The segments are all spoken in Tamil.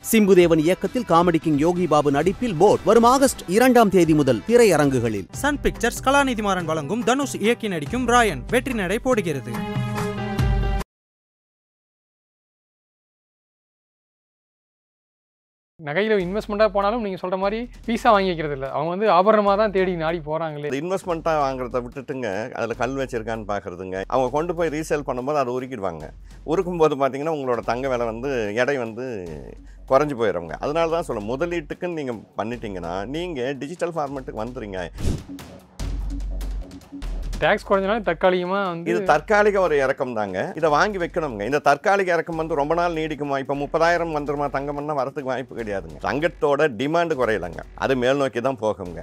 சிம்புதேவன் இயக்கத்தில் காமெடி கிங் யோகி பாபு நடிப்பில் போட் வரும் ஆகஸ்ட் 2ஆம் தேதி முதல் திரையரங்குகளில். சன் பிக்சர்ஸ் கலாநிதிமாறன் வழங்கும் தனுஷ் இயக்கி நடிக்கும் ராயன் வெற்றி நடை போடுகிறது. நகையில் இன்வெஸ்ட்மெண்ட்டாக போனாலும் நீங்கள் சொல்கிற மாதிரி பீஸா வாங்கி வைக்கிறது இல்லை. அவங்க வந்து ஆபரணமாக தான் தேடி நாடி போகிறாங்களே. இன்வெஸ்ட்மெண்ட்டாக வாங்குறத விட்டுட்டுங்க அதில் கல் வச்சிருக்கான்னு பார்க்குறதுங்க. அவங்க கொண்டு போய் ரீசேல் பண்ணும்போது அதை உருக்கிடுவாங்க. உருக்கும்போது பார்த்தீங்கன்னா உங்களோட தங்க விலை வந்து எடை வந்து குறைஞ்சி போயிடுங்க. அதனால தான் சொல்ல முதலீட்டுக்குன்னு நீங்கள் பண்ணிட்டீங்கன்னா நீங்கள் டிஜிட்டல் ஃபார்மேட்டுக்கு வந்துடுங்க. டேக்ஸ் குறைஞ்சனாலும் தற்காலிகமாக வந்து இது தற்காலிக ஒரு இறக்கம் தாங்க. இதை வாங்கி வைக்கணுங்க. இந்த தற்காலிக இறக்கம் வந்து ரொம்ப நாள் நீடிக்குமா? இப்போ 30,000 வந்துருமா தங்கம்னா வரதுக்கு வாய்ப்பு கிடையாதுங்க. தங்கத்தோட டிமாண்டு குறையலைங்க, அது மேல் நோக்கி தான் போகுங்க.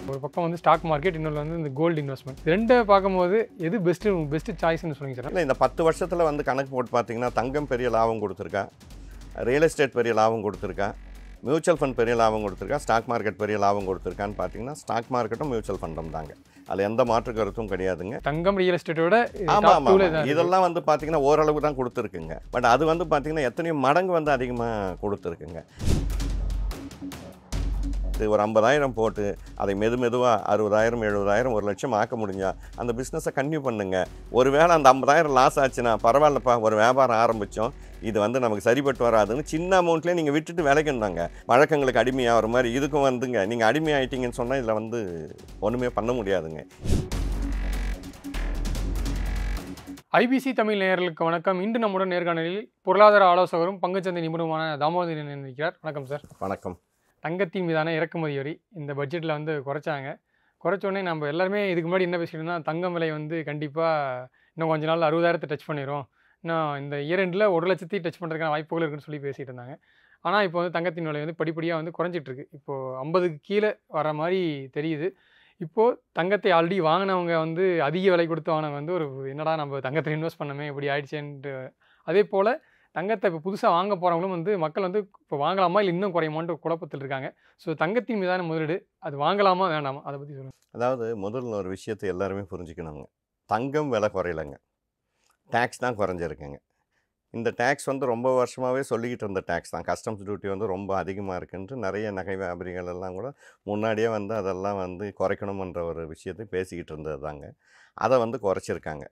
ஒரு பக்கம் வந்து ஸ்டாக் மார்க்கெட், இன்னொன்று வந்து இந்த கோல்டு இன்வெஸ்ட்மெண்ட். ரெண்டை பார்க்கும்போது எது பெஸ்ட்டு சாய்ஸ்ன்னு சொல்லுங்க சார். இல்லை, இந்த 10 வருஷத்தில் வந்து கணக்கு போட்டு பார்த்தீங்கன்னா தங்கம் பெரிய லாபம் கொடுத்துருக்கா, ரியல் எஸ்டேட் பெரிய லாபம் கொடுத்துருக்கா, மியூச்சுவல் ஃபண்ட் பெரிய லாபம் கொடுத்துருக்கா, ஸ்டாக் மார்க்கெட் பெரிய லாபம் கொடுத்துருக்கான்னு பார்த்தீங்கன்னா ஸ்டாக் மார்க்கெட்டும் மியூச்சுவல் ஃபண்டும் தாங்க. அதில் எந்த மாற்று கருத்தும் கிடையாதுங்க. தங்கம் ரியல் எஸ்டேட்டோட ஆமாம், இதெல்லாம் வந்து பார்த்தீங்கன்னா ஓரளவு தான் கொடுத்துருக்குங்க. பட் அது வந்து பார்த்தீங்கன்னா எத்தனையோ மடங்கு வந்து அதிகமாக கொடுத்துருக்குங்க. ஒரு 50,000 போட்டு அதை மெதுவாக 60,000 70,000 1 லட்சம் ஆக்க முடிஞ்சால் அந்த பிஸ்னஸை கன்டினியூ பண்ணுங்க. ஒருவேளை அந்த 50,000 லாஸ் ஆச்சுன்னா பரவாயில்லப்பா, ஒரு வியாபாரம் ஆரம்பித்தோம், இது வந்து நமக்கு சரிப்பட்டு வராதுன்னு சின்ன அமௌண்ட்லேயே நீங்கள் விட்டுட்டு விலைக்குந்தாங்க. வழக்கங்களுக்கு அடிமையாகிற மாதிரி இதுக்கும் வந்துங்க. நீங்கள் அடிமையாயிட்டீங்கன்னு சொன்னால் இதில் வந்து ஒன்றுமே பண்ண முடியாதுங்க. ஐபிசி தமிழ் நேயர்களுக்கு வணக்கம். இன்று நம்முடன் நேர்காணலில் பொருளாதார ஆலோசகரும் பங்குச்சந்தை நிபுணருமான தாமோதரன் இருக்கிறார். வணக்கம் சார். வணக்கம். தங்கத்தின் மீதான இறக்குமதி வரி இந்த பட்ஜெட்டில் வந்து குறைச்சாங்க. குறைச்சோடனே நம்ம எல்லாருமே இதுக்கு முன்னாடி என்ன பேசிட்டோம்னா தங்கம் விலை வந்து கண்டிப்பாக இன்னும் கொஞ்ச நாள் 60,000 டச் பண்ணிடும், இன்னும் இந்த இயரெண்டில் 1,00,000 டச் பண்ணுறதுக்கான வாய்ப்புகள் இருக்குன்னு சொல்லி பேசிகிட்டு இருந்தாங்க. ஆனால் இப்போ வந்து தங்கத்தின் விலை வந்து படிப்படியாக வந்து குறைஞ்சிட்ருக்கு. இப்போது 50க்கு கீழே வர மாதிரி தெரியுது. இப்போது தங்கத்தை ஆல்ரெடி வாங்கினவங்க வந்து அதிக விலை கொடுத்து வாங்கினவங்க வந்து ஒரு என்னடா நம்ம தங்கத்தில் இன்வெஸ்ட் பண்ணமே இப்படி ஆயிடுச்சேன்ட்டு, அதே போல் தங்கத்தை இப்போ புதுசாக வாங்க போகிறவங்களும் வந்து மக்கள் வந்து இப்போ வாங்கலாமா இல்லை இன்னும் குறையுமான்ட்டு குழப்பத்தில் இருக்காங்க. ஸோ தங்கத்தின் மீதான முதலீடு அது வாங்கலாமா வேண்டாமா, அதை பற்றி சொல்லுங்கள். அதாவது முதல்ல ஒரு விஷயத்தை எல்லாருமே புரிஞ்சுக்கணுங்க. தங்கம் விலை குறையலைங்க, டேக்ஸ் தான் குறைஞ்சிருக்குங்க. இந்த டேக்ஸ் வந்து ரொம்ப வருஷமாகவே சொல்லிக்கிட்டு இருந்த டேக்ஸ் தான். கஸ்டம்ஸ் டியூட்டி வந்து ரொம்ப அதிகமாக இருக்குன்ட்டு நிறைய நகை வியாபாரிகள் எல்லாம் கூட முன்னாடியே வந்து அதெல்லாம் வந்து குறைக்கணுமன்ற ஒரு விஷயத்தை பேசிக்கிட்டு இருந்தது தாங்க. அதை வந்து குறைச்சிருக்காங்க.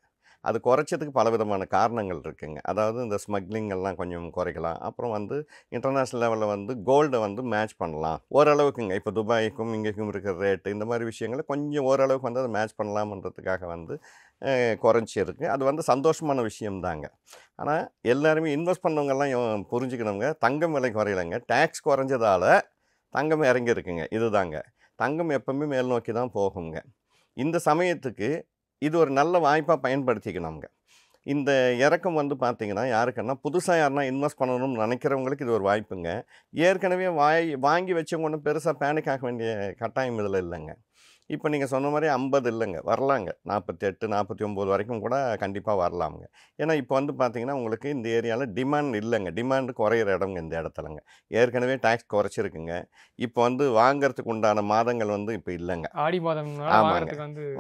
அது குறைச்சதுக்கு பலவிதமான காரணங்கள் இருக்குங்க. அதாவது இந்த ஸ்மக்லிங் எல்லாம் கொஞ்சம் குறைக்கலாம். அப்புறம் வந்து இன்டர்நேஷ்னல் லெவலில் வந்து கோல்டை வந்து மேட்ச் பண்ணலாம் ஓரளவுக்குங்க. இப்போ துபாய்க்கும் இங்கேக்கும் இருக்கிற ரேட்டு இந்த மாதிரி விஷயங்களை கொஞ்சம் ஓரளவுக்கு வந்து அதை மேட்ச் பண்ணலாம்ன்றதுக்காக வந்து குறைஞ்சிருக்கு. அது வந்து சந்தோஷமான விஷயம்தாங்க. ஆனால் எல்லாருமே இன்வெஸ்ட் பண்ணவங்கெல்லாம் புரிஞ்சுக்கணுங்க, தங்கம் விலை குறையலைங்க, டேக்ஸ் குறைஞ்சதால் தங்கம் இறங்கியிருக்குங்க. இதுதாங்க. தங்கம் எப்பவுமே மேல் நோக்கி தான் போகுங்க. இந்த சமயத்துக்கு இது ஒரு நல்ல வாய்ப்பாக பயன்படுத்திக்கணுங்க. இந்த இறக்கம் வந்து பார்த்திங்கன்னா யாருக்குன்னா புதுசாக யாருன்னா இன்வெஸ்ட் பண்ணணும்னு நினைக்கிறவங்களுக்கு இது ஒரு வாய்ப்புங்க. ஏற்கனவே வாங்கி வச்சவங்க ஒன்றும் பெருசாக பேனிக் ஆக வேண்டிய கட்டாயம் இதில் இல்லைங்க. இப்போ நீங்கள் சொன்ன மாதிரி 50 இல்லைங்க, வரலாங்க, 48 49 வரைக்கும் கூட கண்டிப்பாக வரலாமுங்க. ஏன்னா இப்போ வந்து பார்த்திங்கன்னா உங்களுக்கு இந்த ஏரியாவில் டிமாண்ட் இல்லைங்க, டிமாண்டு குறையிற இடங்க இந்த இடத்துலங்க. ஏற்கனவே டேக்ஸ் குறைச்சிருக்குங்க. இப்போ வந்து வாங்கிறதுக்கு உண்டான மாதங்கள் வந்து இப்போ இல்லைங்க. ஆடி மாதம் ஆமாங்க,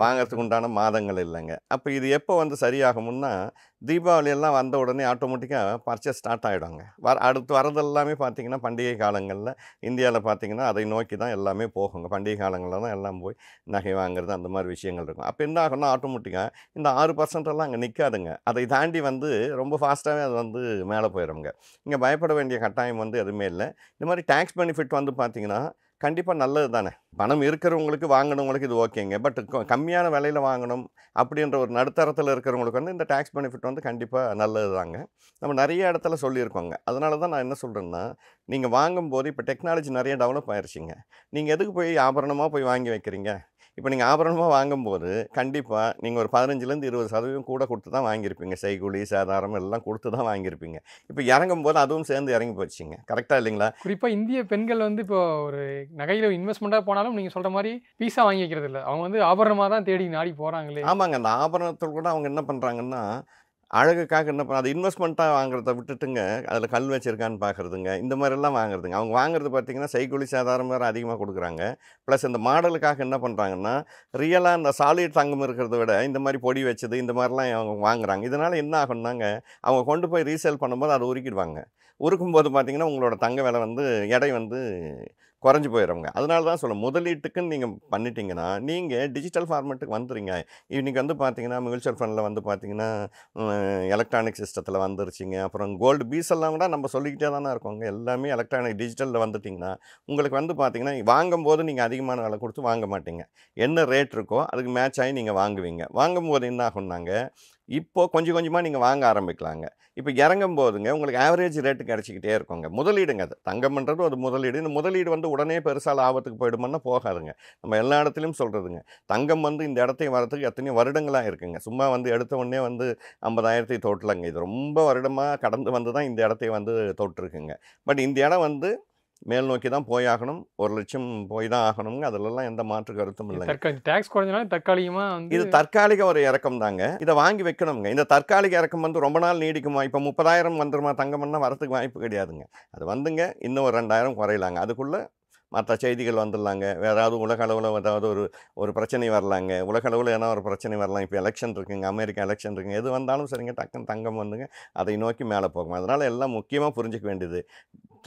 வாங்கிறதுக்கு உண்டான மாதங்கள் இல்லைங்க. அப்போ இது எப்போ வந்து சரியாகும்னா தீபாவளி எல்லாம் வந்த உடனே ஆட்டோமேட்டிக்காக பர்ச்சேஸ் ஸ்டார்ட் ஆகிடுவாங்க. அடுத்து வரதெல்லாமே பார்த்திங்கன்னா பண்டிகை காலங்களில் இந்தியாவில் பார்த்திங்கன்னா அதை நோக்கி தான் எல்லாமே போகுங்க. பண்டிகை காலங்களில் தான் எல்லாம் போய் நகை வாங்குறது அந்த மாதிரி விஷயங்கள் இருக்கும். அப்போ என்ன ஆகும்னா ஆட்டோமேட்டிக்காக இந்த 6% எல்லாம் அங்கே நிற்காதுங்க. அதை தாண்டி வந்து ரொம்ப ஃபாஸ்ட்டாகவே அது வந்து மேலே போயிடுங்க. இங்கே பயப்பட வேண்டிய கட்டாயம் வந்து எதுவுமே இல்லை. இந்த மாதிரி டேக்ஸ் பெனிஃபிட் வந்து பார்த்திங்கன்னா கண்டிப்பாக நல்லது தானே. பணம் இருக்கிறவங்களுக்கு வாங்கினவங்களுக்கு இது ஓகேங்க. பட் கம்மியான விலையில் வாங்கணும் அப்படின்ற ஒரு நடுத்தரத்தில் இருக்கிறவங்களுக்கு வந்து இந்த டேக்ஸ் பெனிஃபிட் வந்து கண்டிப்பாக நல்லது தாங்க. நம்ம நிறைய இடத்துல சொல்லியிருக்கோங்க. அதனால தான் நான் என்ன சொல்கிறேன்னா, நீங்கள் வாங்கும்போது இப்போ டெக்னாலஜி நிறைய டெவலப் ஆயிடுச்சிங்க. நீங்கள் எதுக்கு போய் ஆபரணமாக போய் வாங்கி வைக்கிறீங்க? இப்போ நீங்கள் ஆபரணமாக வாங்கும்போது கண்டிப்பாக நீங்கள் ஒரு 15% 20% கூட கொடுத்து தான் வாங்கியிருப்பீங்க. செய்கூலி சேதாரம் எல்லாம் கொடுத்து தான் வாங்கியிருப்பீங்க. இப்போ இறங்கும்போது அதுவும் சேர்ந்து இறங்கி போச்சுங்க. கரெக்டாக இல்லைங்களா? குறிப்பாக இந்திய பெண்கள் வந்து இப்போ ஒரு நகையில் இன்வெஸ்ட்மெண்ட்டாக போனாலும் நீங்கள் சொல்கிற மாதிரி பீஸா வாங்கி வைக்கிறது இல்லை. அவங்க வந்து ஆபரணமாக தான் தேடி நாடி போகிறாங்களே. ஆமாங்க, அந்த ஆபரணத்தில் கூட அவங்க என்ன பண்ணுறாங்கன்னா அழகுக்காக என்ன பண்ண அது இன்வெஸ்ட்மெண்ட்டாக வாங்குறத விட்டுட்டுங்க, அதில் கல் வச்சிருக்கான்னு பார்க்குறதுங்க, இந்த மாதிரிலாம் வாங்குறதுங்க. அவங்க வாங்குறது பார்த்தீங்கன்னா, செய்கூலி சேதாரம் வேறு அதிகமாக கொடுக்குறாங்க. ப்ளஸ் இந்த மாடலுக்காக என்ன பண்ணுறாங்கன்னா, ரியலாக இந்த சாலிட் தங்கம் இருக்கிறத விட இந்த மாதிரி பொடி வச்சது இந்த மாதிரிலாம் அவங்க வாங்குறாங்க. இதனால் என்ன ஆகும்னாங்க, அவங்க கொண்டு போய் ரீசேல் பண்ணும்போது அதை உருக்கிடுவாங்க. உருக்கும்போது பார்த்தீங்கன்னா, உங்களோட தங்க விலை வந்து எடை வந்து குறைஞ்சு போயிடுங்க. அதனால தான் சொல்ல முதலீட்டுக்குன்னு நீங்கள் பண்ணிட்டீங்கன்னா, நீங்கள் டிஜிட்டல் ஃபார்மேட்டுக்கு வந்துடுங்க. இன்றைக்கி வந்து பார்த்தீங்கன்னா, மியூச்சுவல் ஃபண்டில் வந்து பார்த்தீங்கன்னா, எலக்ட்ரானிக் சிஸ்டத்தில் வந்துருச்சுங்க. அப்புறம் கோல்டு பீஸ் எல்லாம் கூட நம்ம சொல்லிக்கிட்டே தானே இருக்கோங்க. எல்லாமே எலக்ட்ரானிக் டிஜிட்டலில் வந்துட்டிங்கன்னா, உங்களுக்கு வந்து பார்த்தீங்கன்னா, வாங்கும்போது நீங்கள் அதிகமான விலை கொடுத்து வாங்க மாட்டீங்க. என்ன ரேட் இருக்கோ அதுக்கு மேட்ச் ஆகி நீங்கள் வாங்குவீங்க. வாங்கும்போது என்ன ஆகும்னாங்க, இப்போது கொஞ்சம் கொஞ்சமாக நீங்கள் வாங்க ஆரம்பிக்கலாங்க. இப்போ இறங்கும்போதுங்க உங்களுக்கு ஆவரேஜ் ரேட்டு கிடச்சிக்கிட்டே இருக்குங்க. முதலீடுங்க அது. தங்கம்ன்றது ஒரு முதலீடு. இந்த முதலீடு வந்து உடனே பெருசாக லாபத்துக்கு போயிடுமான்னா போகாதுங்க. நம்ம எல்லா இடத்துலையும் சொல்கிறதுங்க. தங்கம் வந்து இந்த இடத்துக்கு வரதுக்கு எத்தனையோ வருடங்களாக இருக்குங்க. சும்மா வந்து எடுத்த உடனே வந்து 50,000 தொட்டலங்க. இது ரொம்ப வருடமாக கடந்து வந்து தான் இந்த இடத்தை வந்து தொட்டிருக்குங்க. பட் இந்த இடம் வந்து மேல் நோக்கி தான் போயாகணும். 1,00,000 போய் தான் ஆகணுங்க. அதிலெல்லாம் எந்த மாற்று கருத்தும் இல்லைங்க. டேக்ஸ் குறைஞ்சனால தற்காலிகமாக வந்து இது தற்காலிக ஒரு இறக்கம் தாங்க. இதை வாங்கி வைக்கணுங்க. இந்த தற்காலிக இறக்கம் வந்து ரொம்ப நாள் நீடிக்குமா? இப்போ 30,000 வந்துருமா தங்கம்னா வரதுக்கு வாய்ப்பு கிடையாதுங்க. அது வந்துங்க இன்னும் ஒரு 2,000 குறையலாங்க. அதுக்குள்ளே மற்ற செய்திகள் வந்துடலாங்க. வேறு ஏதாவது உலக அளவில் ஏதாவது ஒரு பிரச்சனை வரலாங்க. உலக அளவில் ஏன்னா ஒரு பிரச்சனை வரலாம். இப்போ எலெக்ஷன் இருக்குங்க, அமெரிக்கா எலெக்ஷன் இருக்குங்க. எது வந்தாலும் சரிங்க டக்குன்னு தங்கம் வந்துங்க அதை நோக்கி மேலே போகும். அதனால் எல்லாம் முக்கியமாக புரிஞ்சிக்க வேண்டியது,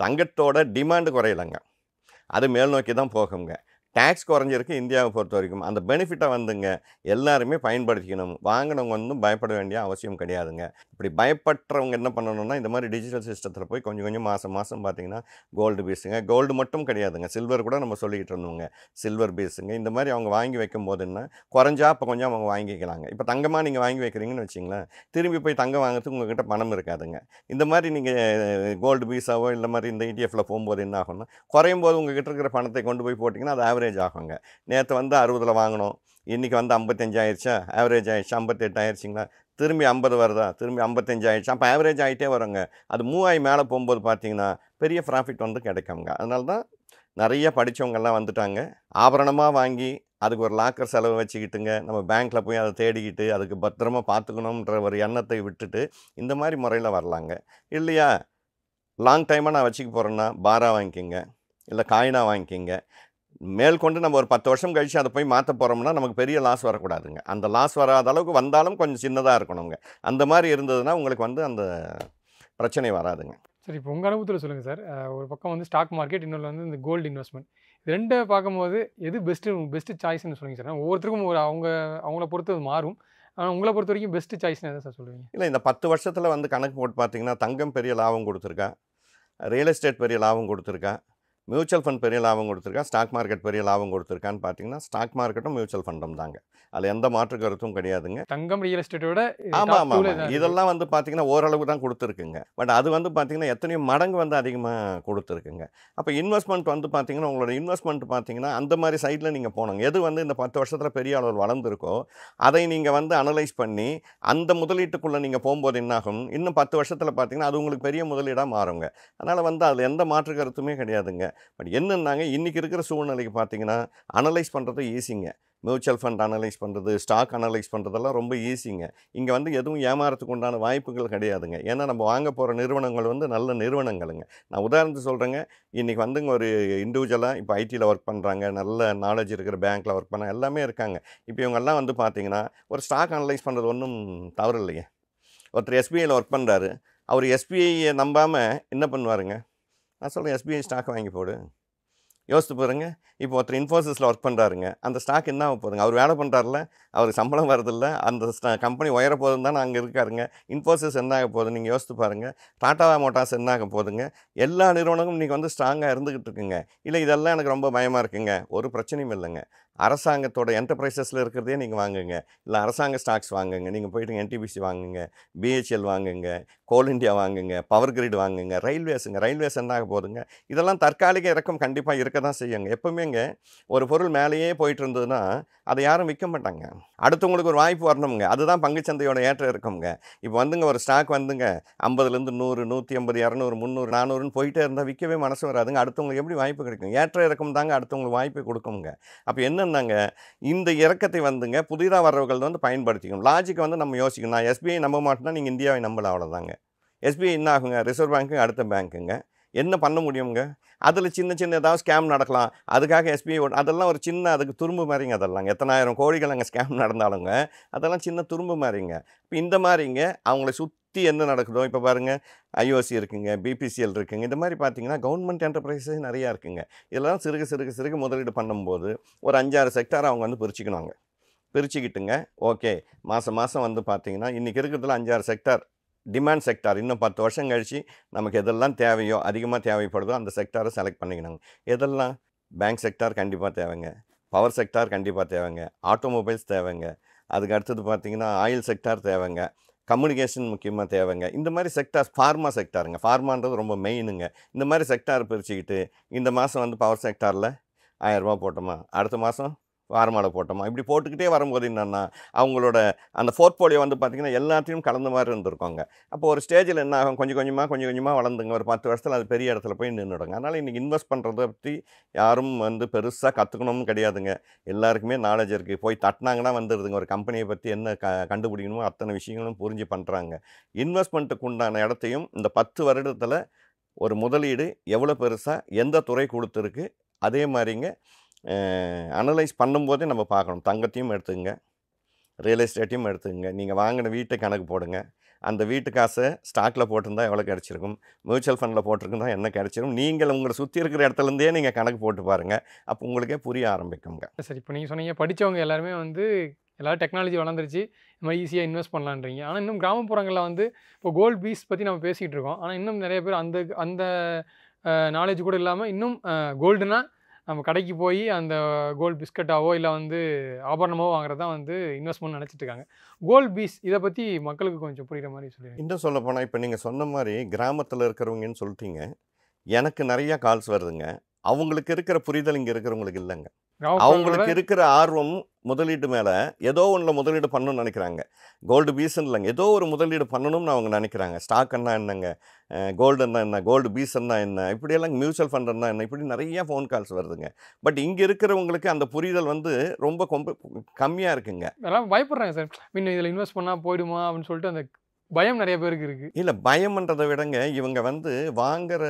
தங்கத்தோட டிமாண்டு குறையலைங்க, அது மேல் நோக்கி தான் போகுங்க. டேக்ஸ் குறைஞ்சிருக்கு இந்தியாவை பொறுத்த வரைக்கும். அந்த பெனிஃபிட்டை வந்துங்க எல்லாருமே பயன்படுத்திக்கணும். வாங்கினவங்க ஒன்றும் பயப்பட வேண்டிய அவசியம் கிடையாதுங்க. இப்படி பயப்படுறவங்க என்ன பண்ணணும்னா, இந்த மாதிரி டிஜிட்டல் சிஸ்டத்தில் போய் கொஞ்சம் கொஞ்சம் மாதம் மாதம் பார்த்தீங்கன்னா கோல்டு பீஸுங்க, கோல்டு மட்டும் கிடையாதுங்க, சில்வர் கூட நம்ம சொல்லிக்கிட்டு இருந்தோங்க. சில்வர் பீஸுங்க இந்த மாதிரி அவங்க வாங்கி வைக்கும் போது என்ன குறைஞ்சா அப்போ கொஞ்சம் அவங்க வாங்கிக்கலாங்க. இப்போ தங்கமாக நீங்கள் வாங்கி வைக்கிறீங்கன்னு வச்சிங்களேன், திரும்பி போய் தங்கம் வாங்குறதுக்கு உங்கள்கிட்ட பணம் இருக்காதுங்க. இந்த மாதிரி நீங்கள் கோல்டு பீஸாவோ இல்லை மாதிரி இந்த இடிஎஃப்பில் போகும்போது என்ன ஆகும்னா, குறையும் போது உங்கள்கிட்ட இருக்கிற பணத்தை கொண்டு போய் போட்டிங்கன்னா அது ஆவரேஜ் ஆகுங்க. நேற்று வந்து 60 வாங்கினோம், இன்றைக்கி வந்து 55 ஆயிடுச்சா, ஆவரேஜ் ஆயிடுச்சு 58 ஆயிடுச்சிங்களா, திரும்பி 50 வருதா, திரும்பி 55 ஆயிடுச்சு. அப்போ ஆவரேஜ் ஆகிட்டே வருங்க. அது மூவாயி மேலே போகும்போது பார்த்தீங்கன்னா பெரிய ப்ராஃபிட் வந்து கிடைக்குங்க. அதனால தான் நிறைய படித்தவங்கெல்லாம் வந்துட்டாங்க. ஆபரணமாக வாங்கி அதுக்கு ஒரு லாக்கர் செலவு வச்சுக்கிட்டுங்க, நம்ம பேங்க்கில் போய் அதை தேடிக்கிட்டு அதுக்கு பத்திரமா பார்த்துக்கணுன்ற ஒரு எண்ணத்தை விட்டுட்டு இந்த மாதிரி முறையில் வரலாங்க. இல்லையா, லாங் டைமாக நான் வச்சுக்க போகிறேன்னா பாரா வாங்கிக்கிங்க, இல்லை காயினாக வாங்கிக்கிங்க. மேற்கொண்டு நம்ம ஒரு 10 வருஷம் கழித்து அதை போய் மாற்ற போகிறோம்னா நமக்கு பெரிய லாஸ் வரக்கூடாதுங்க. அந்த லாஸ் வராத அளவுக்கு வந்தாலும் கொஞ்சம் சின்னதாக இருக்கணுங்க. அந்த மாதிரி இருந்ததுன்னா உங்களுக்கு வந்து அந்த பிரச்சனை வராதுங்க. சரி, இப்போ உங்கள் அனுபவத்தில் சொல்லுங்கள் சார். ஒரு பக்கம் வந்து ஸ்டாக் மார்க்கெட், இன்னொன்று வந்து இந்த கோல்டு இன்வெஸ்ட்மெண்ட். இது ரெண்டை பார்க்கும்போது எது பெஸ்ட்டு சாய்ஸ்ன்னு சொல்லுங்கள் சார். ஒவ்வொருத்தருக்கும் ஒரு அவங்கள பொறுத்து அது மாறும். ஆனால் உங்களை பொறுத்த வரைக்கும் பெஸ்ட்டு சாய்ஸ்னு எதை சார் சொல்லுவீங்க? இல்லை, இந்த 10 வருஷத்தில் வந்து கணக்கு போட்டு பார்த்தீங்கன்னா தங்கம் பெரிய லாபம் கொடுத்துருக்கா, ரியல் எஸ்டேட் பெரிய லாபம் கொடுத்துருக்கா, மியூச்சுவல் ஃபண்ட் பெரிய லாபம் கொடுத்துருக்கா, ஸ்டாக் மார்க்கெட் பெரிய லாபம் கொடுத்துருக்கான்னு பார்த்தீங்கன்னா ஸ்டாக் மார்க்கெட்டும் மியூச்சுவல் ஃபண்டும் தாங்க. அதில் எந்த மாற்று கருத்தும் கிடையாதுங்க. தங்கம் ரியல் எஸ்டேட்டோட ஆமாம், இதெல்லாம் வந்து பார்த்தீங்கன்னா ஓரளவு தான் கொடுத்துருக்குங்க. பட் அது வந்து பார்த்தீங்கன்னா எத்தனையோ மடங்கு வந்து அதிகமாக கொடுத்துருக்குங்க. அப்போ இன்வெஸ்ட்மெண்ட் வந்து பார்த்தீங்கன்னா உங்களோட இன்வெஸ்ட்மெண்ட் பார்த்தீங்கன்னா அந்த மாதிரி சைடில் நீங்கள் போனோங்க. எது வந்து இந்த 10 வருஷத்தில் பெரிய அளவு வளர்ந்துருக்கோ அதை நீங்கள் வந்து அனலைஸ் பண்ணி அந்த முதலீட்டுக்குள்ளே நீங்கள் போகும்போது என்னாகும், இன்னும் 10 வருஷத்தில் பார்த்தீங்கன்னா அது உங்களுக்கு பெரிய முதலீடாக மாறுங்க. அதனால் வந்து அதில் எந்த மாற்று கருத்துமே கிடையாதுங்க. பட் என்னன்னாங்க, இன்றைக்கி இருக்கிற சூழ்நிலைக்கு பார்த்தீங்கன்னா அனலைஸ் பண்ணுறது ஈஸிங்க. மியூச்சுவல் ஃபண்ட் அனலைஸ் பண்ணுறது, ஸ்டாக் அனலைஸ் பண்ணுறதெல்லாம் ரொம்ப ஈஸிங்க. இங்கே வந்து எதுவும் ஏமாறத்துக்கு உண்டான வாய்ப்புகள் கிடையாதுங்க. ஏன்னா நம்ம வாங்க போகிற நிறுவனங்கள் வந்து நல்ல நிறுவனங்களுங்க. நான் உதாரணத்துக்கு சொல்கிறேங்க, இன்றைக்கி வந்துங்க ஒரு இண்டிவிஜுவலாக இப்போ ஐடியில் ஒர்க் பண்ணுறாங்க, நல்ல நாலேஜ் இருக்கிற பேங்க்கில் ஒர்க் பண்ண எல்லாமே இருக்காங்க. இப்போ இவங்கெல்லாம் வந்து பார்த்தீங்கன்னா ஒரு ஸ்டாக் அனலைஸ் பண்ணுறது ஒன்றும் தவறு இல்லைங்க. ஒருத்தர் எஸ்பிஐயில் ஒர்க் பண்ணுறாரு, அவர் எஸ்பிஐயை நம்பாமல் என்ன பண்ணுவாருங்க, நான் சொல்கிறேன் எஸ்பிஐ ஸ்டாக் வாங்கி போடு. யோசித்து பாருங்க. இப்போ ஒருத்தர் இன்ஃபோசிஸில் ஒர்க் பண்ணுறாருங்க, அந்த ஸ்டாக் என்ன ஆக போதுங்க, அவர் வேலை பண்ணுறாருல, அவருக்கு சம்பளம் வரதில்லை, அந்த கம்பெனி உயர போதுன்னு தான் அங்கே இருக்காருங்க. இன்ஃபோசிஸ் என்ன ஆக போகுது நீங்கள் யோசித்து பாருங்கள். டாடா மோட்டார்ஸ் என்ன ஆக போகுதுங்க. எல்லா நிறுவனங்களும் இன்றைக்கி வந்து ஸ்ட்ராங்காக இருந்துக்கிட்டு இருக்குங்க. இல்லை இதெல்லாம் எனக்கு ரொம்ப பயமாக இருக்குங்க, ஒரு பிரச்சனையும் இல்லைங்க. அரசாங்கத்தோட என்டர்பிரைசஸில் இருக்கிறதே நீங்கள் வாங்குங்க, இல்லை அரசாங்க ஸ்டாக்ஸ் வாங்குங்க. நீங்கள் போய்ட்டு என்டிபிசி வாங்குங்க, பிஹெச்எல் வாங்குங்க, கோல் இண்டியா வாங்குங்க, பவர் கிரிட் வாங்குங்க, ரயில்வேஸ் என்ன ஆக போகுதுங்க. இதெல்லாம் தற்காலிக இறக்கம் கண்டிப்பாக இருக்க தான் செய்யுங்க. எப்போவுமேங்க ஒரு பொருள் மேலேயே போயிட்டு இருந்ததுன்னா அதை யாரும் விற்க மாட்டாங்க. அடுத்தவங்களுக்கு ஒரு வாய்ப்பு வரணுங்க. அதுதான் பங்குச்சந்தையோட ஏற்ற இறக்கம்ங்க. இப்போ வந்துங்க ஒரு ஸ்டாக் வந்துங்க 50லேருந்து 100, 150, 200, 300, 400ன்னு போயிட்டே இருந்தால் விற்கவே மனசு வராதுங்க. அடுத்தவங்களுக்கு எப்படி வாய்ப்பு கிடைக்கும்? ஏற்ற இறக்கம் தாங்க அடுத்தவங்களுக்கு வாய்ப்பு கொடுக்குங்க. அப்போ என்ன என்னன்னாங்க இந்த இறக்கத்தை வந்துங்க புதிதாக வர்றவர்கள் வந்து பயன்படுத்திக்கணும். லாஜிக்கை வந்து நம்ம யோசிக்கணும். நான் எஸ்பிஐ நம்ப மாட்டேன்னா நீங்கள் இந்தியாவை நம்பல, அவ்வளோதாங்க. எஸ்பிஐ என்ன ஆகுங்க, ரிசர்வ் பேங்க்கு அடுத்த பேங்க்குங்க. என்ன பண்ண முடியுங்க? அதில் சின்ன சின்ன ஏதாவது ஸ்கேம் நடக்கலாம், அதுக்காக எஸ்பிஐ அதெல்லாம் ஒரு சின்ன அதுக்கு துரும்பு மாதிரிங்க. அதெல்லாம் எத்தனாயிரம் கோடிகள் அங்கே ஸ்கேம் நடந்தாலுங்க அதெல்லாம் சின்ன துரும்பு மாதிரிங்க. இப்போ இந்த மாதிரிங்க அவங்கள சுற்றி என்ன நடக்குதோ, இப்போ பாருங்கள் ஐஓசி இருக்குங்க, பிபிசிஎல் இருக்குங்க, இந்த மாதிரி பார்த்தீங்கன்னா கவர்மெண்ட் என்டர்பிரைஸஸ் நிறையா இருக்குங்க. இதெல்லாம் சிறுக முதலீடு பண்ணும்போது ஒரு 5-6 செக்டார் அவங்க வந்து பிரிச்சுக்கணுங்க. பிரிச்சுக்கிட்டுங்க ஓகே, மாதம் வந்து பார்த்தீங்கன்னா இன்றைக்கி இருக்கிறதுல 5-6 செக்டார் டிமாண்ட் செக்டார். இன்னும் 10 வருஷம் கழித்து நமக்கு எதெல்லாம் தேவையோ, அதிகமாக தேவைப்படுதோ அந்த செக்டாரை செலக்ட் பண்ணிக்கணுங்க. எதெல்லாம் பேங்க் செக்டார் கண்டிப்பாக தேவைங்க, பவர் செக்டார் கண்டிப்பாக தேவைங்க, ஆட்டோமொபைல்ஸ் தேவைங்க, அதுக்கு அடுத்தது பார்த்திங்கன்னா ஆயில் செக்டார் தேவைங்க, கம்யூனிகேஷன் முக்கியமாக தேவைங்க. இந்த மாதிரி செக்டார்ஸ், ஃபார்மா செக்டாருங்க, ஃபார்மான்றது ரொம்ப மெயினுங்க. இந்த மாதிரி செக்டார் பிரிச்சுக்கிட்டு இந்த மாதம் வந்து பவர் செக்டாரில் 1000 ரூபா போட்டோமா, அடுத்த மாதம் ஃபார்மாவில் போட்டோமா, இப்படி போட்டுக்கிட்டே வரும்போது என்னென்னா அவங்களோட அந்த போர்ட்ஃபோலியோ வந்து பார்த்திங்கன்னா எல்லாத்தையும் கலந்த மாதிரி இருந்திருக்கோங்க. அப்போ ஒரு ஸ்டேஜில் என்ன ஆகும், கொஞ்சம் கொஞ்சமாக வளர்ந்துங்க. ஒரு 10 வருஷத்தில் அது பெரிய இடத்துல போய் நின்றுடுங்க. அதனால் இன்றைக்கி இன்வெஸ்ட் பண்ணுறதை பற்றி யாரும் வந்து பெருசாக கற்றுக்கணும்னு கிடையாதுங்க. எல்லாருக்குமே நாலேஜ் இருக்குது. போய் தட்டினாங்கன்னா வந்துடுதுங்க. ஒரு கம்பெனியை பற்றி என்ன கண்டுபிடிக்கணுமோ அத்தனை விஷயங்களும் புரிஞ்சு பண்ணுறாங்க. இன்வெஸ்ட்மெண்ட்டுக்கு உண்டான இடத்தையும் இந்த 10 வருடத்தில் ஒரு முதலீடு எவ்வளோ பெருசாக எந்த துறை கொடுத்துருக்கு, அதே மாதிரிங்க அனலைஸ் பண்ணும்போதே நம்ம பார்க்கணும். தங்கத்தையும் எடுத்துங்க, ரியல் எஸ்டேட்டையும் எடுத்துங்க. நீங்கள் வாங்கின வீட்டை கணக்கு போடுங்க. அந்த வீட்டு காசை ஸ்டாக்கில் போட்டிருந்தா எவ்வளோ கிடச்சிருக்கும், மியூச்சுவல் ஃபண்டில் போட்டிருக்குன்னா என்ன கிடச்சிரும், நீங்கள் உங்களை சுற்றி இருக்கிற இடத்துலேருந்தே நீங்கள் கணக்கு போட்டு பாருங்கள். அப்போ உங்களுக்கே புரிய ஆரம்பிக்குங்க. சரி, இப்போ நீங்கள் சொன்னீங்க படித்தவங்க எல்லாருமே வந்து எல்லோரும் டெக்னாலஜி வளர்ந்துருச்சு, இந்த மாதிரி ஈஸியாக இன்வெஸ்ட் பண்ணலான்றீங்க. ஆனால் இன்னும் கிராமப்புறங்களில் வந்து இப்போ கோல்டு பீஸ் பற்றி நம்ம பேசிகிட்டு இருக்கோம். ஆனால் இன்னும் நிறைய பேர் அந்த நாலேஜ் கூட இல்லாமல் இன்னும் கோல்டுனா நம்ம கடைக்கு போய் அந்த கோல்டு பிஸ்கட்டாவோ இல்லை வந்து ஆபரணமோ வாங்குறது தான் வந்து இன்வெஸ்ட்மெண்ட் நினச்சிட்டு இருக்காங்க. கோல்டு பீஸ் இதை பற்றி மக்களுக்கு கொஞ்சம் புரிகிற மாதிரி சொல்லுங்கள். இன்னும் சொல்ல போனால் இப்போ நீங்கள் சொன்ன மாதிரி கிராமத்தில் இருக்கிறவங்கன்னு சொல்லிட்டீங்க. எனக்கு நிறையா கால்ஸ் வருதுங்க. அவங்களுக்கு இருக்கிற புரிதல் இங்கே இருக்கிறவங்களுக்கு இல்லைங்க. அவங்களுக்கு இருக்கிற ஆர்வம் முதலீட்டு மேலே ஏதோ ஒன்றில் முதலீடு பண்ணணும்னு நினைக்கிறாங்க. கோல்டு பீஸ்ன்னு இல்லைங்க, ஏதோ ஒரு முதலீடு பண்ணணும்னு அவங்க நினைக்கிறாங்க. ஸ்டாக்குன்னா என்னங்க, கோல்டுன்னா என்ன, கோல்டு பீஸ்ன்னா என்ன, இப்படியெல்லாம் மியூச்சுவல் ஃபண்டுன்னா என்ன, இப்படி நிறையா ஃபோன் கால்ஸ் வருதுங்க. பட் இங்கே இருக்கிறவங்களுக்கு அந்த புரிதல் வந்து ரொம்ப கம்மியாக இருக்குங்க. எல்லாம் பயப்படுறாங்க சார், இன்னும் இதில் இன்வெஸ்ட் பண்ணால் போயிடுமா அப்படின்னு சொல்லிட்டு அந்த பயம் நிறைய பேருக்கு இருக்குது. இல்லை, பயம்ன்றதை விடங்க இவங்க வந்து வாங்குகிற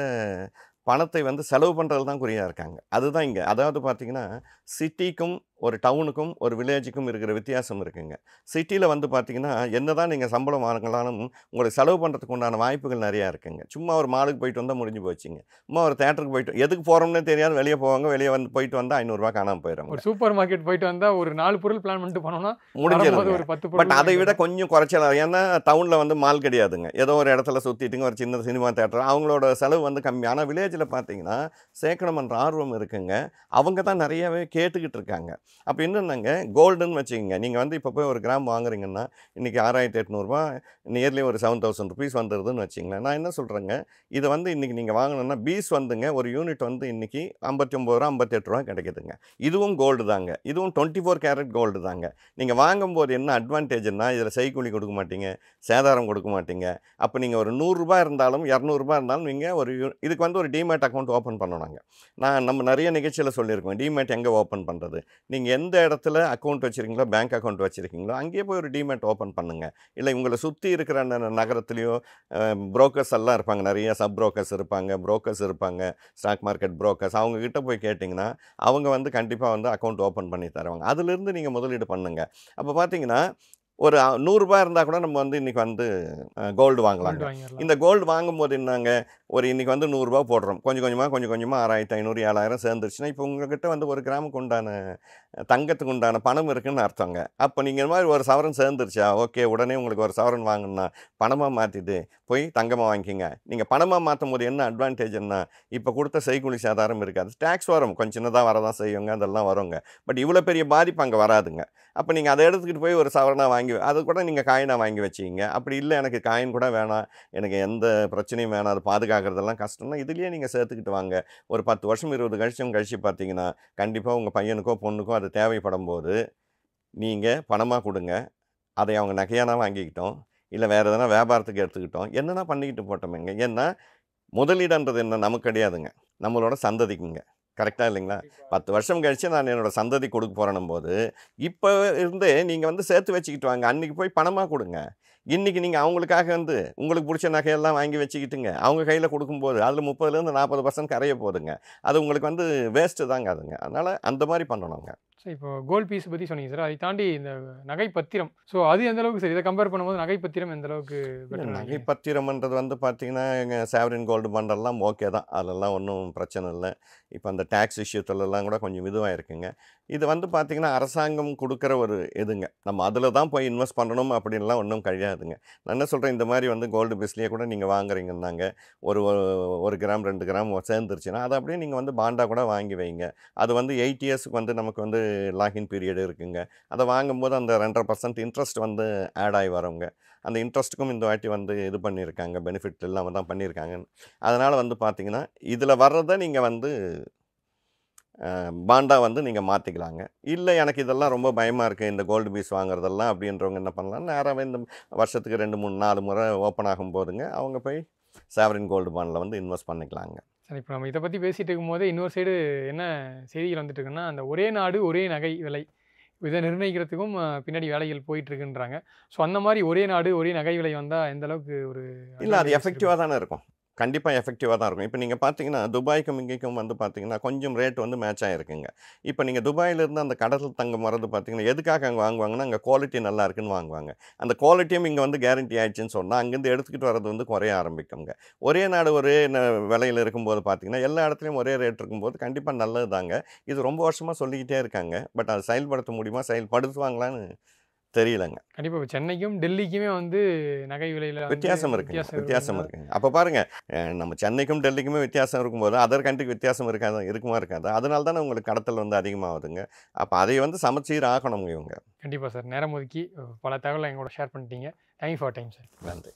பணத்தை வந்து செலவு பண்ணுறது தான் குறியாக இருக்காங்க. அதுதான் இங்கே. அதாவது பார்த்திங்கன்னா சிட்டிக்கும் ஒரு டவுனுக்கும் ஒரு வில்லேஜுக்கும் இருக்கிற வித்தியாசம் இருக்குங்க. சிட்டியில் வந்து பார்த்திங்கன்னா என்ன தான் நீங்கள் சம்பளம் வாங்கினாலும் உங்களுக்கு செலவு பண்ணுறதுக்கு உண்டான வாய்ப்புகள் நிறையா இருக்குங்க. சும்மா ஒரு மாலுக்கு போயிட்டு வந்தால் முடிஞ்சு போச்சுங்க. சும்மா ஒரு தேட்டருக்கு போயிட்டு எதுக்கு போகிறோம்னே தெரியாது, வெளியே போவாங்க, வெளியே வந்து போயிட்டு வந்தால் 500 ரூபா காணாமல் போயிடும். ஒரு சூப்பர் மார்க்கெட் போயிட்டு வந்தால் ஒரு 4 பொருள் பிளான் பண்ணிட்டு போனோம்னா முடிஞ்சிடும். ஒரு 10 பொருள். பட் அதை விட கொஞ்சம் குறைச்சலாம். ஏன்னா டவுனில் வந்து மால் கிடையாதுங்க. ஏதோ ஒரு இடத்துல சுற்றிட்டுங்க ஒரு சின்ன சினிமா தேட்டர், அவங்களோட செலவு வந்து கம்மி. ஆனால் வில்லேஜில் பார்த்தீங்கன்னா சேர்க்கணுமன்ற ஆர்வம் இருக்குங்க. அவங்க தான் நிறையவே கேட்டுக்கிட்டு இருக்காங்க. அப்போ என்னென்னாங்க கோல்டுன்னு வச்சுக்கோங்க. நீங்கள் வந்து இப்போ போய் ஒரு கிராம் வாங்குறீங்கன்னா இன்றைக்கி 6800 நியர்லி ஒரு 7000 ருபீஸ் வந்துடுதுன்னு வச்சிங்களேன். நான் என்ன சொல்கிறேங்க, இதை வந்து இன்றைக்கி நீங்கள் வாங்கணுன்னா பீஸ் வந்துங்க ஒரு யூனிட் வந்து இன்றைக்கி 59 ரூபா 58 ரூபா கிடைக்குதுங்க. இதுவும் கோல்டு தாங்க, இதுவும் 24 கேரட் கோல்டு தாங்க. நீங்கள் வாங்கும்போது என்ன அட்வான்டேஜ்னா இதில் செய்கூலி கொடுக்க மாட்டீங்க, சேதாரம் கொடுக்க மாட்டீங்க. அப்போ நீங்கள் ஒரு 100 ரூபா இருந்தாலும் 200 ரூபா இருந்தாலும் நீங்கள் இதுக்கு வந்து ஒரு டிமேட் அக்கௌண்ட் ஓப்பன் பண்ணணுங்க. நம்ம நிறைய நிகழ்ச்சியில் சொல்லியிருக்கோம், டிமேட் எங்கே ஓப்பன் பண்ணுறது. நீங்கள் எந்த இடத்துல அக்கௌண்ட் வச்சுருக்கீங்களோ, பேங்க் அக்கௌண்ட் வச்சுருக்கீங்களோ அங்கேயே போய் ஒரு டிமேட் ஓப்பன் பண்ணுங்கள். இல்லை உங்களை சுற்றி இருக்கிற நகரத்துலேயோ புரோக்கர்ஸ் எல்லாம் இருப்பாங்க, நிறைய சப் புரோக்கர்ஸ் இருப்பாங்க, ஸ்டாக் மார்க்கெட் புரோக்கர்ஸ், அவங்கக்கிட்ட போய் கேட்டிங்கன்னா அவங்க வந்து கண்டிப்பாக வந்து அக்கௌண்ட் ஓப்பன் பண்ணி தருவாங்க. அதிலிருந்து நீங்கள் முதலீடு பண்ணுங்கள். அப்போ பார்த்தீங்கன்னா ஒரு 100 ரூபா இருந்தால் கூட நம்ம வந்து இன்றைக்கி வந்து கோல்டு வாங்கலாங்க. இந்த கோல்டு வாங்கும்போது என்னங்க, ஒரு இன்றைக்கி வந்து 100 ரூபா போடுறோம், கொஞ்சம் கொஞ்சமாக 6500 7000 சேர்ந்துருச்சுன்னா இப்போ உங்கள்கிட்ட வந்து ஒரு கிராமுக்கு உண்டான தங்கத்துக்கு உண்டான பணம் இருக்குதுன்னு அர்த்தங்க. அப்போ நீங்கள் இந்த மாதிரி ஒரு சவரன் சேர்ந்துருச்சா, ஓகே, உடனே உங்களுக்கு ஒரு சவரன் வாங்கணுன்னா பணமாக மாற்றிட்டு போய் தங்கமாக வாங்கிக்கிங்க. நீங்கள் பணமாக மாற்றும் போது என்ன அட்வான்டேஜ்னா இப்போ கொடுத்த செய்கூலி சேதாரம் இருக்காது. டேக்ஸ் வரும், கொஞ்சம் சின்னதாக வரதான் செய்யுங்க, அதெல்லாம் வருங்க. பட் இவ்வளோ பெரிய பாதிப்பு அங்கே வராதுங்க. அப்போ நீங்கள் அதை எடுத்துக்கிட்டு போய் ஒரு சவரனாக வாங்கி அது கூட நீங்கள் காயினாக வாங்கி வச்சிங்க. அப்படி இல்லை எனக்கு காயின் கூட வேணாம், எனக்கு எந்த பிரச்சனையும் வேணாம், அது பாதுகாக்கிறதெல்லாம் கஷ்டம்னா இதுலேயே நீங்கள் சேர்த்துக்கிட்டு வாங்க. ஒரு 10 வருஷம் 20 வருஷம் கழித்து பார்த்தீங்கன்னா கண்டிப்பாக உங்கள் பையனுக்கோ பொண்ணுக்கோ அது தேவைப்படும் போது நீங்கள் பணமாக கொடுங்க. அதை அவங்க நகையானா வாங்கிக்கிட்டோம், இல்லை வேறு எதனா வியாபாரத்துக்கு எடுத்துக்கிட்டோம், என்னென்னா பண்ணிக்கிட்டு போட்டோமேங்க. ஏன்னா முதலீடுன்றது என்ன நமக்கு கிடையாதுங்க, நம்மளோட சந்ததிக்குங்க. கரெக்டாக இல்லைங்களா? 10 வருஷம் கழிச்சு நான் என்னோட சந்ததி கொடுக்க போறேன்னும் போது, இப்போ இருந்தே நீங்க வந்து சேர்த்து வச்சுக்கிட்டு வாங்க. அன்னைக்கு போய் பணமா கொடுங்க. இன்னைக்கு நீங்க அவங்களுக்காக வந்து உங்களுக்கு பிடிச்ச நகையெல்லாம் வாங்கி வச்சுக்கிட்டுங்க, அவங்க கையில கொடுக்கும்போது அதில 30% 40% கரைய போகுதுங்க. அது உங்களுக்கு வந்து வேஸ்ட்டு தாங்க அதுங்க. அதனால அந்த மாரி பண்ணணுங்க. ஸோ இப்போ கோல்ட் பீஸ் பற்றி சொன்னீங்க சார். அதை தாண்டி இந்த நகை பத்திரம், ஸோ அது எந்த அளவுக்கு சார்? இதை கம்பேர் பண்ணும்போது நகை பத்திரம் எந்த அளவுக்கு பெட்டர்? நகை பத்திரம்ன்றது வந்து பார்த்தீங்கன்னா, எங்க சாவரின் கோல்டு பாண்டெல்லாம் ஓகே தான். அதெல்லாம் ஒண்ணும் பிரச்சனை இல்ல. இப்ப அந்த டாக்ஸ் விஷயத்துலலாம் கூட கொஞ்சம் இதுவா இருக்குங்க. இது வந்து பார்த்தீங்கன்னா, அரசாங்கம் குடுக்குற ஒரு இதுங்க. நம்ம அதில தான் போய் இன்வெஸ்ட் பண்ணணும் அப்படின்லாம் ஒண்ணும் கிடையாதுங்க. நான் என்ன சொல்றேன், இந்த மாரி வந்து கோல்டு பீஸ்லயே கூட நீங்க வாங்குறீங்கன்னாங்க, ஒரு 1 கிராம் 2 கிராம் சேர்ந்துருச்சுன்னா, அத அப்படியே நீங்க வந்து பாண்டா கூட வாங்கி வைங்க. அது வந்து 8 இயர்ஸ்க்கு வந்து நமக்கு வந்து லாக்இன் பீரியட் இருக்குங்க. அத வாங்கும்போது அந்த 2.5% இன்ட்ரெஸ்ட் வந்து ஆட் ஆகி வருங்க. அந்த இன்ட்ரெஸ்ட்டுக்கும் இந்த வாட்டி வந்து இது பண்ணியிருக்காங்க. பெனிஃபிட் இல்லாம தான் பண்ணியிருக்காங்க. அதனால வந்து பார்த்தீங்கன்னா, இதில வர்றத நீங்க வந்து பாண்டா வந்து நீங்க மாத்திக்கலாங்க. இல்ல எனக்கு இதெல்லாம் ரொம்ப பயமா இருக்கு, இந்த கோல்டு பீஸ் வாங்குறதெல்லாம் அப்படின்றவங்க என்ன பண்ணலாம், நேராவே இந்த வருஷத்துக்கு 2, 3, 4 முறை ஓப்பன் ஆகும்போதுங்க, அவங்க போய் சாவரின் கோல்டு பாண்ட்ல வந்து இன்வெஸ்ட் பண்ணிக்கலாங்க. சரி, இப்போ நம்ம இதை பற்றி பேசிகிட்டு இருக்கும்போது இன்னொரு சைடு என்ன செய்திகள் வந்துட்டு இருக்குன்னா, அந்த ஒரே நாடு ஒரே நகை விலை இதை நிர்ணயிக்கிறதுக்கும் பின்னாடி வேலைகள் போயிட்டு இருக்குன்றாங்க. ஸோ அந்த மாதிரி ஒரே நாடு ஒரே நகை விலை வந்தால் எந்த அளவுக்கு ஒரு இல்ல அது advantageous எஃபெக்டிவா இருக்கும்? தானே இருக்கும். கண்டிப்பா எஃபெக்டிவா தான் இருக்கும். இப்ப நீங்க பார்த்தீங்கன்னா, துபாய்க்கும் இங்கேக்கும் வந்து பார்த்தீங்கன்னா, கொஞ்சம் ரேட் வந்து மேட்ச் ஆயிருக்குங்க. இப்ப நீங்க துபாயிலிருந்து அந்த கடல் தங்கம் வர்றது பார்த்தீங்கன்னா, எதுக்காக அங்க வாங்குவாங்கன்னா, அங்க குவாலிட்டி நல்லா இருக்குன்னு வாங்குவாங்க. அந்த குவாலிட்டியும் இங்க வந்து கேரண்டி ஆயிடுச்சுன்னு சொன்னா, அங்கேருந்து எடுத்துக்கிட்டு வர்றது வந்து குறைய ஆரம்பிக்குங்க. ஒரே நாடு ஒரே விலையில இருக்கும்போது பார்த்தீங்கன்னா, எல்லா இடத்துலயும் ஒரே ரேட் இருக்கும்போது கண்டிப்பா நல்லது தாங்க. இது ரொம்ப வருஷமா சொல்லிக்கிட்டே இருக்காங்க. பட் அதை செயல்படுத்த முடியுமா? செயல்படுத்துவாங்களான்னு தெரியலங்க. கண்டிப்பாக இப்போ சென்னைக்கும் டெல்லிக்குமே வந்து நகை விலையில் வந்து வித்தியாசம் இருக்குங்க. வித்தியாசம் இருக்குங்களா? இருக்குங்க. அப்ப பாருங்க, நம்ம சென்னைக்கும் டெல்லிக்குமே வித்தியாசம் இருக்கும்போது, அதர் கண்ட்ரிக்கு வித்தியாசம் இருக்காதா? இருக்குமா இருக்காதா? அதனால தானே உங்களுக்கு கடத்தல் வந்து அதிகமாகுதுங்க. அப்ப அதை வந்து சமச்சீர் ஆக்கணுங்க இவங்க. கண்டிப்பாக சார். நேரம் ஒதுக்கி பல தகவலை எங்களோட ஷேர் பண்ணிட்டீங்க. Thank you for time sir. நன்றி.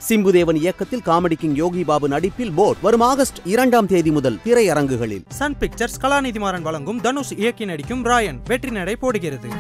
சிம்புதேவன் இயக்கத்தில் காமெடி கிங் யோகி பாபு நடிப்பில் போட் வரும் ஆகஸ்ட் 2ஆம் தேதி முதல் திரையரங்குகளில். சன் பிக்சர்ஸ் கலாநிதி மாறன் வழங்கும் தனுஷ் இயக்கி நடிக்கும் ராயன் வெற்றி நடை போடுகிறது.